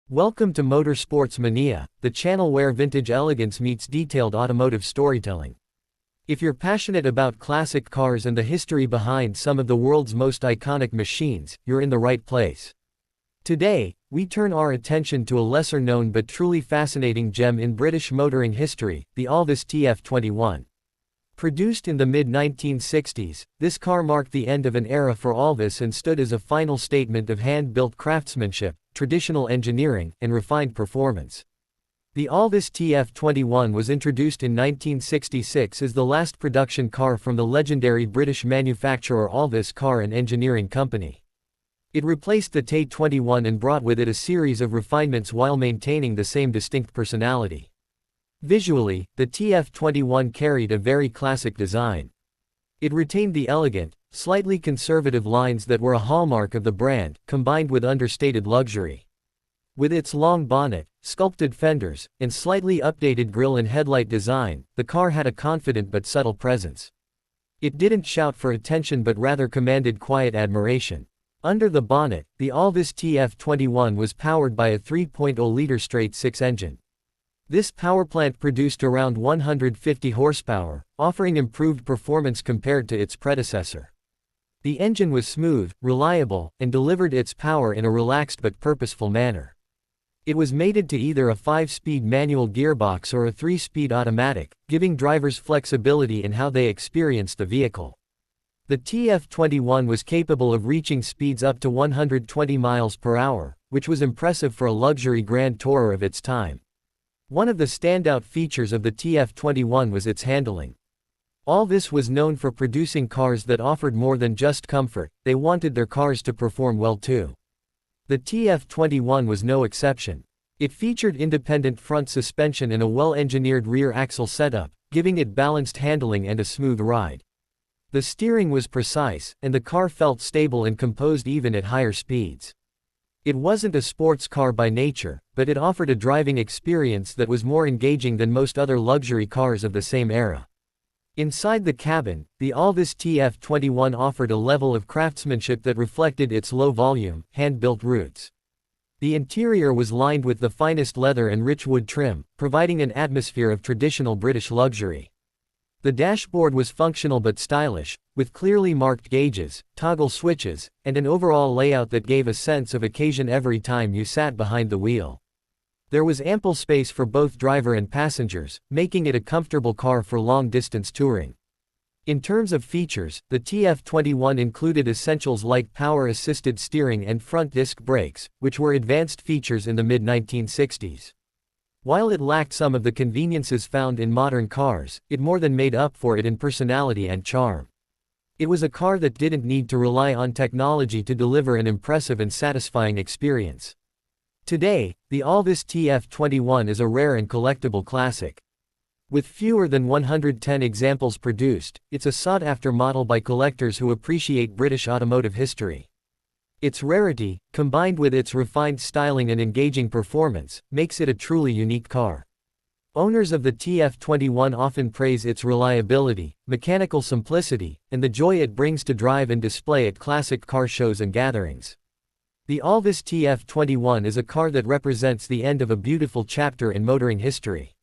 Welcome to Motorsports Mania, the channel where vintage elegance meets detailed automotive storytelling. If you're passionate about classic cars and the history behind some of the world's most iconic machines, you're in the right place. Today, we turn our attention to a lesser-known but truly fascinating gem in British motoring history, the Alvis TF21. Produced in the mid-1960s, this car marked the end of an era for Alvis and stood as a final statement of hand-built craftsmanship, traditional engineering, and refined performance. The Alvis TF21 was introduced in 1966 as the last production car from the legendary British manufacturer Alvis Car and Engineering Company. It replaced the TE21 and brought with it a series of refinements while maintaining the same distinct personality. Visually, the TF21 carried a very classic design. It retained the elegant, slightly conservative lines that were a hallmark of the brand, combined with understated luxury. With its long bonnet, sculpted fenders, and slightly updated grille and headlight design, the car had a confident but subtle presence. It didn't shout for attention but rather commanded quiet admiration. Under the bonnet, the Alvis TF21 was powered by a 3.0-liter straight-six engine. This powerplant produced around 150 horsepower, offering improved performance compared to its predecessor. The engine was smooth, reliable, and delivered its power in a relaxed but purposeful manner. It was mated to either a 5-speed manual gearbox or a 3-speed automatic, giving drivers flexibility in how they experienced the vehicle. The TF21 was capable of reaching speeds up to 120 miles per hour, which was impressive for a luxury grand tourer of its time. One of the standout features of the TF21 was its handling. Alvis was known for producing cars that offered more than just comfort, they wanted their cars to perform well too. The TF21 was no exception. It featured independent front suspension and a well-engineered rear axle setup, giving it balanced handling and a smooth ride. The steering was precise, and the car felt stable and composed even at higher speeds. It wasn't a sports car by nature, but it offered a driving experience that was more engaging than most other luxury cars of the same era. Inside the cabin, the Alvis TF21 offered a level of craftsmanship that reflected its low-volume, hand-built roots. The interior was lined with the finest leather and rich wood trim, providing an atmosphere of traditional British luxury. The dashboard was functional but stylish, with clearly marked gauges, toggle switches, and an overall layout that gave a sense of occasion every time you sat behind the wheel. There was ample space for both driver and passengers, making it a comfortable car for long-distance touring. In terms of features, the TF21 included essentials like power-assisted steering and front disc brakes, which were advanced features in the mid-1960s. While it lacked some of the conveniences found in modern cars, it more than made up for it in personality and charm. It was a car that didn't need to rely on technology to deliver an impressive and satisfying experience. Today, the Alvis TF21 is a rare and collectible classic. With fewer than 110 examples produced, it's a sought-after model by collectors who appreciate British automotive history. Its rarity, combined with its refined styling and engaging performance, makes it a truly unique car. Owners of the TF21 often praise its reliability, mechanical simplicity, and the joy it brings to drive and display at classic car shows and gatherings. The Alvis TF21 is a car that represents the end of a beautiful chapter in motoring history.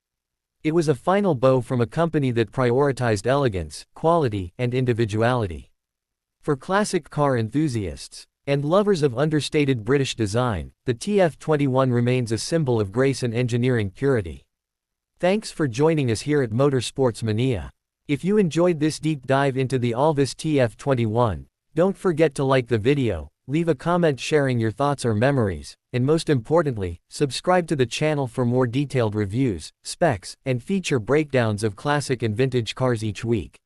It was a final bow from a company that prioritized elegance, quality, and individuality. For classic car enthusiasts and lovers of understated British design, the TF21 remains a symbol of grace and engineering purity. Thanks for joining us here at Motorsports Mania. If you enjoyed this deep dive into the Alvis TF21, don't forget to like the video, leave a comment sharing your thoughts or memories, and most importantly, subscribe to the channel for more detailed reviews, specs, and feature breakdowns of classic and vintage cars each week.